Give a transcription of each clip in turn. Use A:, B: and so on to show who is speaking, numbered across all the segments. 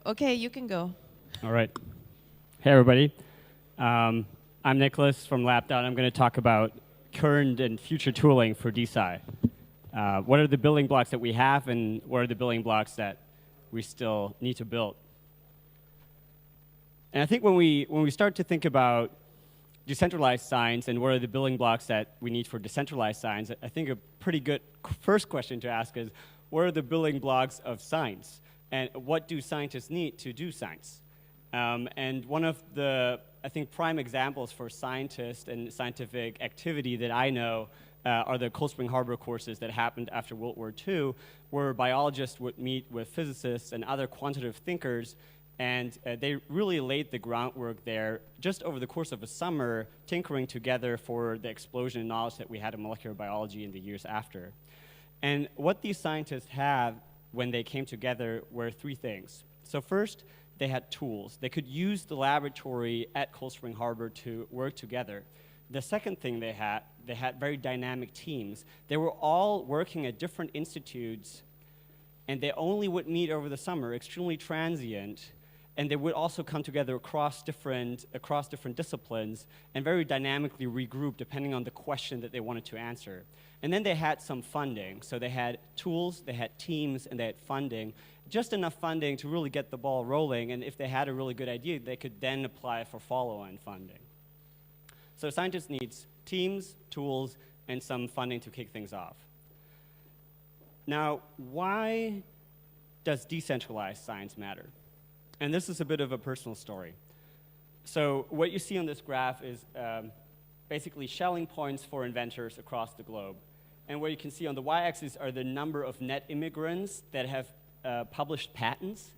A: Okay, you can go.
B: All right. Hey, everybody. I'm Niklas from LabDAO, and I'm going to talk about current and future tooling for DeSci. What are the building blocks that we have, and what are the building blocks that we still need to build? And I think when we start to think about decentralized science and what are the building blocks that we need for decentralized science, I think a pretty good first question to ask is, what are the building blocks of science? And what do scientists need to do science? And one of the, I think, prime examples for scientists and scientific activity that I know are the Cold Spring Harbor courses that happened after World War II, where biologists would meet with physicists and other quantitative thinkers, and they really laid the groundwork there just over the course of a summer, tinkering together for the explosion in knowledge that we had in molecular biology in the years after. And what these scientists have when they came together were three things. So first, they had tools. They could use the laboratory at Cold Spring Harbor to work together. The second thing they had very dynamic teams. They were all working at different institutes, and they only would meet over the summer, extremely transient, and they would also come together across different disciplines and very dynamically regroup depending on the question that they wanted to answer. And then they had some funding. So they had tools, they had teams, and they had funding. Just enough funding to really get the ball rolling, and if they had a really good idea, they could then apply for follow-on funding. So scientists need teams, tools, and some funding to kick things off. Now, why does decentralized science matter? And this is a bit of a personal story. So what you see on this graph is basically Schelling points for inventors across the globe. And what you can see on the y-axis are the number of net immigrants that have published patents,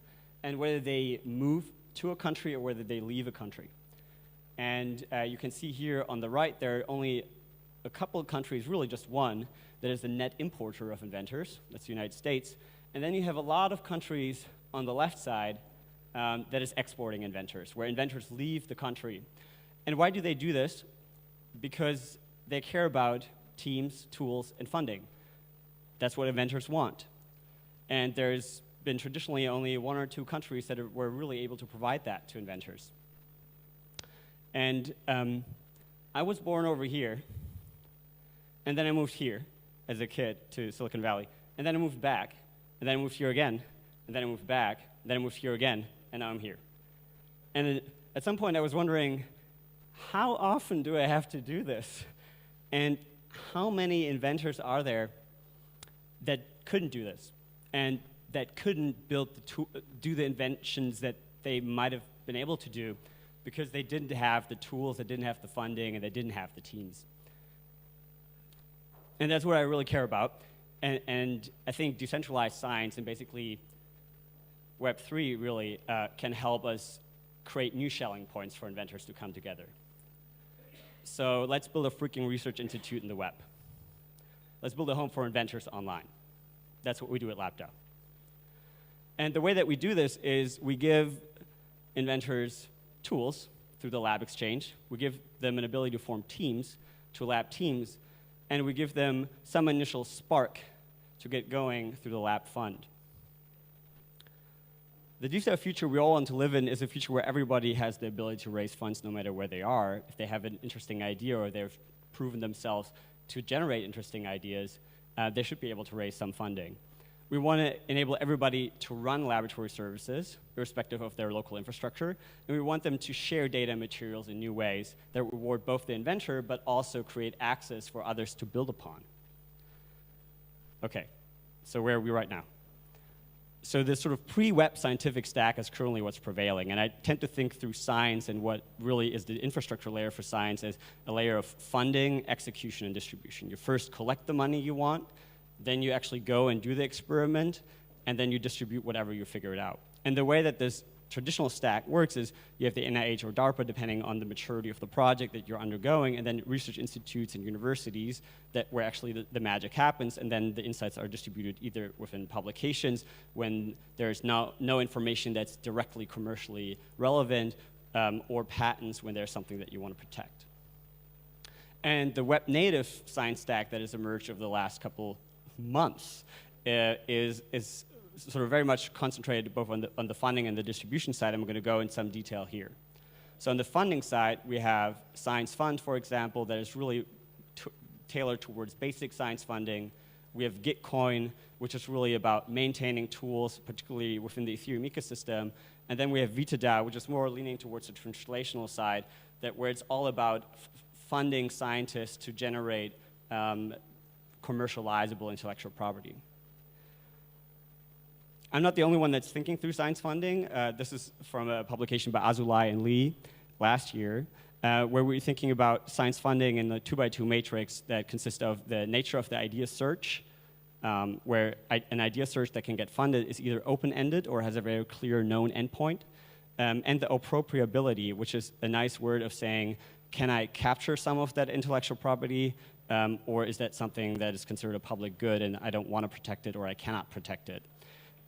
B: and whether they move to a country or whether they leave a country. And you can see here on the right, there are only a couple of countries, really just one, that is the net importer of inventors. That's the United States. And then you have a lot of countries on the left side that is exporting inventors, where inventors leave the country. And why do they do this? Because they care about teams, tools, and funding. That's what inventors want. And there's been traditionally only one or two countries that were really able to provide that to inventors. And I was born over here, and then I moved here as a kid to Silicon Valley, and then I moved back, and then I moved here again, and then I moved back, and then I moved here again, and now I'm here. And at some point I was wondering, how often do I have to do this? And how many inventors are there that couldn't do this, and that couldn't do the inventions that they might have been able to do because they didn't have the tools, they didn't have the funding, and they didn't have the teams? And that's what I really care about. And I think decentralized science and basically Web3 really can help us create new Schelling points for inventors to come together. So let's build a freaking research institute in the web. Let's build a home for inventors online. That's what we do at LabDAO. And the way that we do this is we give inventors tools through the Lab Exchange. We give them an ability to form teams, to lab teams, and we give them some initial spark to get going through the Lab Fund. The DeSci future we all want to live in is a future where everybody has the ability to raise funds no matter where they are. If they have an interesting idea or they've proven themselves to generate interesting ideas, they should be able to raise some funding. We want to enable everybody to run laboratory services, irrespective of their local infrastructure, and we want them to share data and materials in new ways that reward both the inventor, but also create access for others to build upon. Okay, so where are we right now? So this sort of pre-web scientific stack is currently what's prevailing, and I tend to think through science and what really is the infrastructure layer for science as a layer of funding, execution, and distribution. You first collect the money you want, then you actually go and do the experiment, and then you distribute whatever you figure out. And the way that this traditional stack works is you have the NIH or DARPA, depending on the maturity of the project that you're undergoing, and then research institutes and universities where actually the magic happens, and then the insights are distributed either within publications when there's no information that's directly commercially relevant, or patents when there's something that you want to protect. And the web native science stack that has emerged over the last couple months is sort of very much concentrated both on the funding and the distribution side. I'm going to go in some detail here. So on the funding side, we have Science Fund, for example, that is really tailored towards basic science funding. We have Gitcoin, which is really about maintaining tools, particularly within the Ethereum ecosystem. And then we have DeSci.Berlin, which is more leaning towards the translational side, where it's all about funding scientists to generate commercializable intellectual property. I'm not the only one that's thinking through science funding. This is from a publication by Azulai and Lee last year, where we're thinking about science funding in the 2x2 matrix that consists of the nature of the idea search, where an idea search that can get funded is either open-ended or has a very clear known endpoint, and the appropriability, which is a nice word of saying, can I capture some of that intellectual property, or is that something that is considered a public good and I don't want to protect it or I cannot protect it?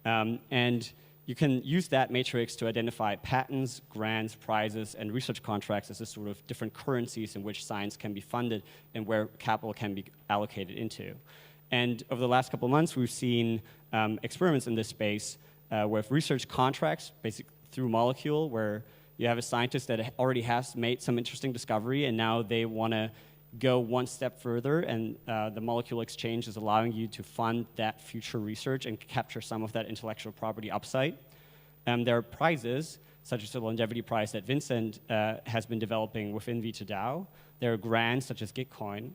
B: And you can use that matrix to identify patents, grants, prizes, and research contracts as a sort of different currencies in which science can be funded and where capital can be allocated into. And over the last couple of months, we've seen experiments in this space with research contracts, basically through Molecule, where you have a scientist that already has made some interesting discovery, and now they want to go one step further, and the Molecule Exchange is allowing you to fund that future research and capture some of that intellectual property upside. There are prizes, such as the Longevity Prize that Vincent has been developing within DeCi.DAO. There are grants, such as Gitcoin.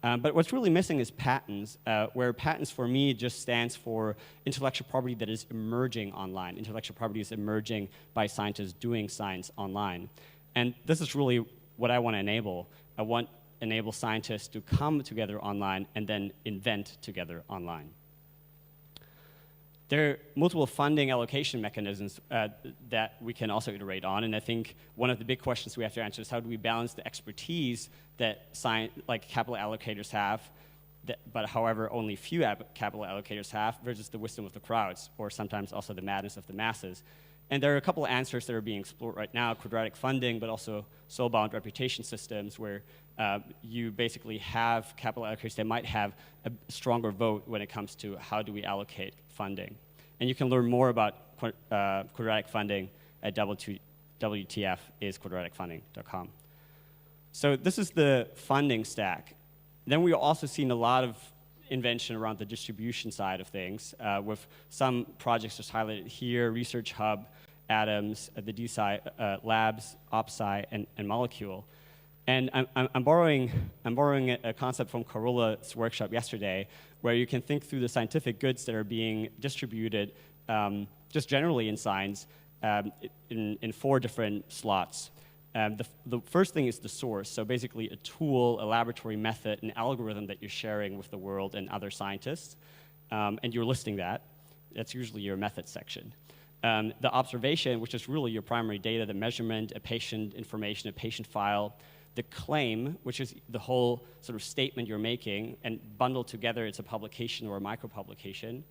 B: But what's really missing is patents, where patents for me just stands for intellectual property that is emerging online. Intellectual property is emerging by scientists doing science online. And this is really what I want to enable. I want to enable scientists to come together online and then invent together online. There are multiple funding allocation mechanisms that we can also iterate on, and I think one of the big questions we have to answer is how do we balance the expertise that capital allocators have, but however only few capital allocators have, versus the wisdom of the crowds, or sometimes also the madness of the masses. And there are a couple of answers that are being explored right now, quadratic funding, but also soul-bound reputation systems, where you basically have capital allocators that might have a stronger vote when it comes to how do we allocate funding. And you can learn more about quadratic funding at WTFisquadraticfunding.com. So this is the funding stack. Then we've also seen a lot of invention around the distribution side of things, with some projects just highlighted here: Research Hub, Atoms, the DeSci Labs, OpSci, and Molecule. And I'm borrowing a concept from Carolla's workshop yesterday, where you can think through the scientific goods that are being distributed just generally in science in 4 different slots. The first thing is the source, so basically a tool, a laboratory method, an algorithm that you're sharing with the world and other scientists, and you're listing that. That's usually your method section. The observation, which is really your primary data, the measurement, a patient information, a patient file. The claim, which is the whole sort of statement you're making, and bundled together, it's a publication or a micro-publication.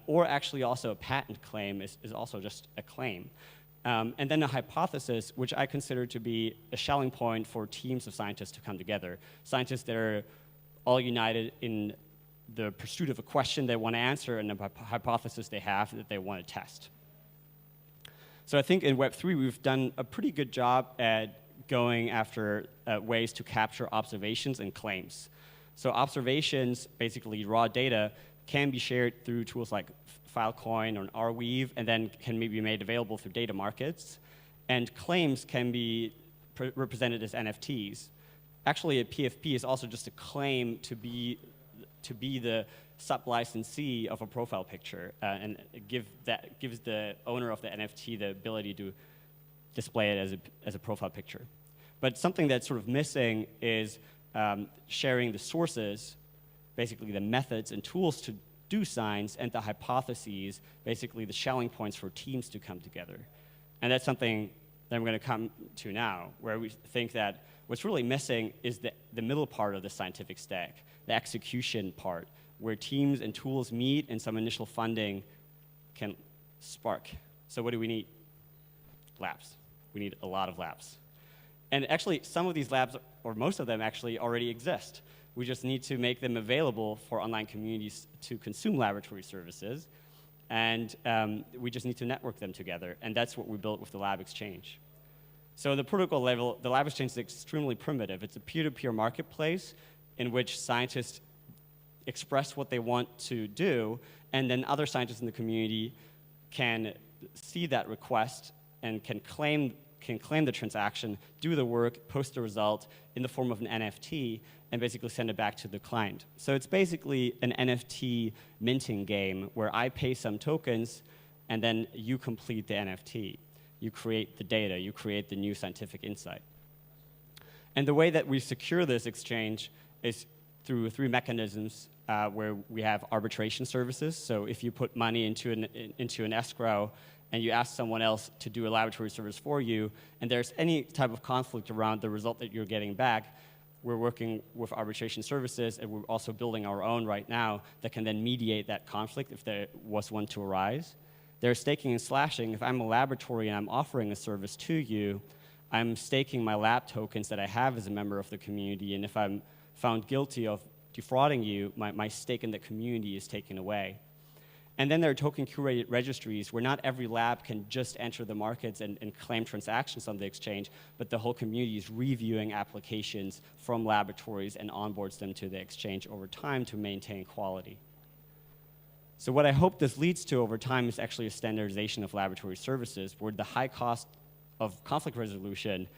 B: Or actually also a patent claim is also just a claim. And then a hypothesis, which I consider to be a Schelling point for teams of scientists to come together. Scientists that are all united in the pursuit of a question they want to answer and a hypothesis they have that they want to test. So I think in Web3, we've done a pretty good job at going after ways to capture observations and claims. So observations, basically raw data, can be shared through tools like Filecoin or Arweave, and then can maybe be made available through data markets. And claims can be represented as NFTs. Actually, a PFP is also just a claim to be the sub-licensee of a profile picture, and gives the owner of the NFT the ability to display it as a profile picture. But something that's sort of missing is sharing the sources, basically the methods and tools to do science, and the hypotheses, basically the Schelling points for teams to come together. And that's something that I'm going to come to now, where we think that what's really missing is the middle part of the scientific stack, the execution part, where teams and tools meet and some initial funding can spark. So what do we need? Labs. We need a lot of labs. And actually, some of these labs, or most of them actually, already exist. We just need to make them available for online communities to consume laboratory services. and we just need to network them together, and that's what we built with the Lab Exchange. So the protocol level, the Lab Exchange is extremely primitive. It's a peer-to-peer marketplace in which scientists express what they want to do, and then other scientists in the community can see that request and can claim the transaction, do the work, post the result in the form of an NFT, and basically send it back to the client. So it's basically an NFT minting game where I pay some tokens, and then you complete the NFT. You create the data, you create the new scientific insight. And the way that we secure this exchange is through 3 mechanisms where we have arbitration services. So if you put money into an escrow and you ask someone else to do a laboratory service for you, and there's any type of conflict around the result that you're getting back, we're working with arbitration services, and we're also building our own right now that can then mediate that conflict if there was one to arise. There's staking and slashing. If I'm a laboratory and I'm offering a service to you, I'm staking my lab tokens that I have as a member of the community, and if I'm found guilty of defrauding you, my stake in the community is taken away. And then there are token curated registries where not every lab can just enter the markets and claim transactions on the exchange, but the whole community is reviewing applications from laboratories and onboards them to the exchange over time to maintain quality. So what I hope this leads to over time is actually a standardization of laboratory services where the high cost of conflict resolution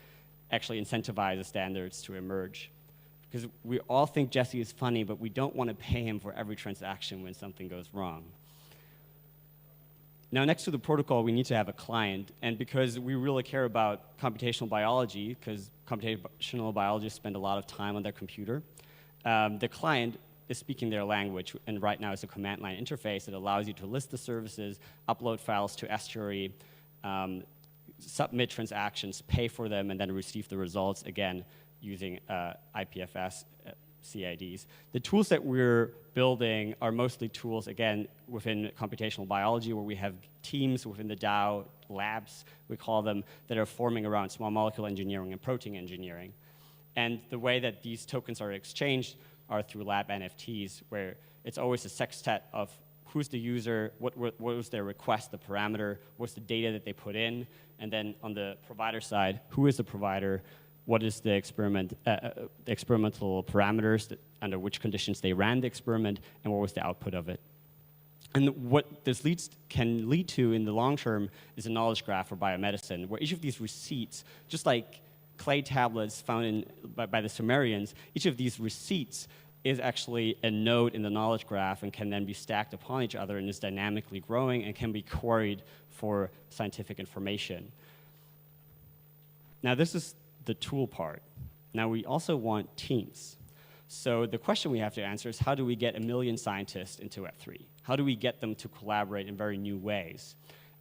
B: actually incentivizes standards to emerge. Because we all think Jesse is funny, but we don't want to pay him for every transaction when something goes wrong. Now, next to the protocol, we need to have a client. And because we really care about computational biology, because computational biologists spend a lot of time on their computer, the client is speaking their language, and right now it's a command line interface that allows you to list the services, upload files to Estuary, submit transactions, pay for them, and then receive the results, again, using IPFS CIDs. The tools that we're building are mostly tools, again, within computational biology, where we have teams within the DAO, labs, we call them, that are forming around small molecule engineering and protein engineering. And the way that these tokens are exchanged are through lab NFTs, where it's always a sextet of who's the user, what was their request, the parameter, what's the data that they put in, and then on the provider side, who is the provider, what is the experimental parameters, under which conditions they ran the experiment, and what was the output of it. And what this can lead to in the long term is a knowledge graph for biomedicine, where each of these receipts, just like clay tablets found by the Sumerians, each of these receipts is actually a node in the knowledge graph and can then be stacked upon each other and is dynamically growing and can be queried for scientific information. Now, this is the tool part. Now, we also want teams. So the question we have to answer is, how do we get 1 million scientists into Web3? How do we get them to collaborate in very new ways?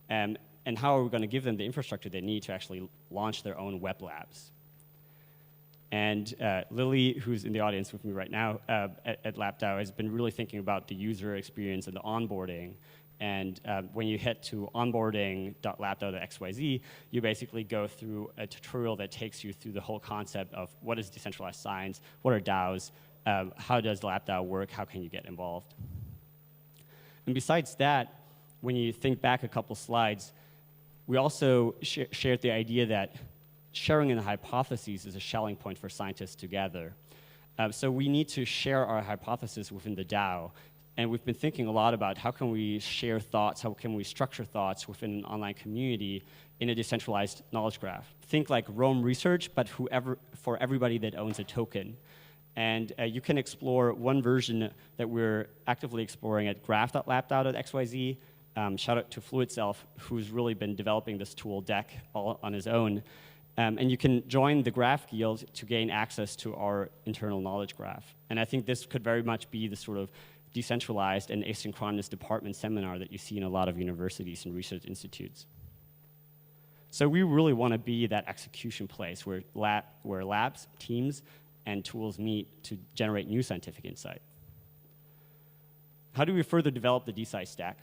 B: And how are we going to give them the infrastructure they need to actually launch their own web labs? And Lily, who's in the audience with me right now at LabDAO, has been really thinking about the user experience and the onboarding. And when you head to onboarding.labdao.xyz, you basically go through a tutorial that takes you through the whole concept of what is decentralized science, what are DAOs, how does LabDAO work, how can you get involved. And besides that, when you think back a couple slides, we also shared the idea that sharing in hypotheses is a Schelling point for scientists together. So we need to share our hypothesis within the DAO. And we've been thinking a lot about how can we share thoughts, how can we structure thoughts within an online community in a decentralized knowledge graph. Think like Rome Research, but for everybody that owns a token. And you can explore one version that we're actively exploring at graph.labdao.xyz. Shout out to Flu itself, who's really been developing this tool deck all on his own. And you can join the Graph Guild to gain access to our internal knowledge graph. And I think this could very much be the sort of decentralized and asynchronous department seminar that you see in a lot of universities and research institutes. So we really want to be that execution place where labs, teams, and tools meet to generate new scientific insight. How do we further develop the DeSci stack?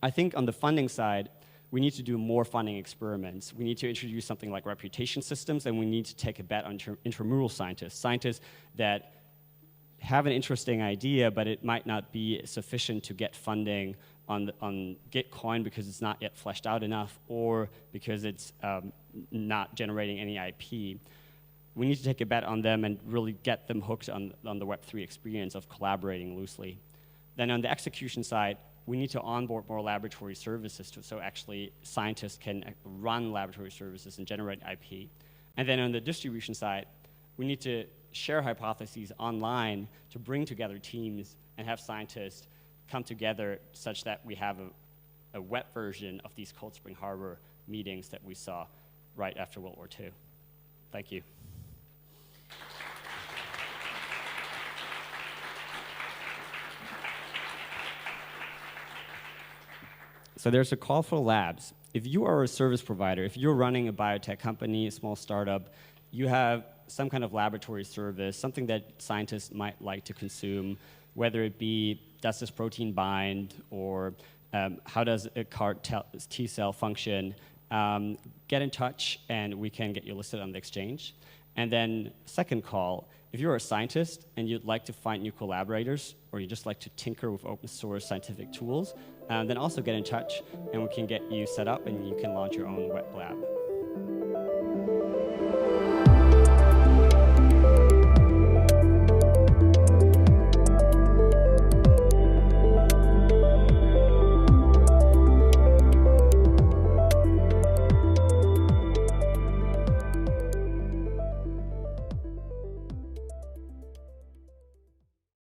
B: I think on the funding side, we need to do more funding experiments. We need to introduce something like reputation systems, and we need to take a bet on intramural scientists that have an interesting idea, but it might not be sufficient to get funding on Gitcoin because it's not yet fleshed out enough, or because it's not generating any IP. We need to take a bet on them and really get them hooked on the Web3 experience of collaborating loosely. Then on the execution side, we need to onboard more laboratory services so actually scientists can run laboratory services and generate IP. And then on the distribution side, we need to share hypotheses online to bring together teams and have scientists come together such that we have a web version of these Cold Spring Harbor meetings that we saw right after World War II. Thank you. So there's a call for labs. If you are a service provider, if you're running a biotech company, a small startup, you have some kind of laboratory service, something that scientists might like to consume, whether it be, does this protein bind, or how does a CAR T cell function, get in touch and we can get you listed on the exchange. And then second call, if you're a scientist and you'd like to find new collaborators, or you just like to tinker with open source scientific tools, then also get in touch and we can get you set up and you can launch your own web lab.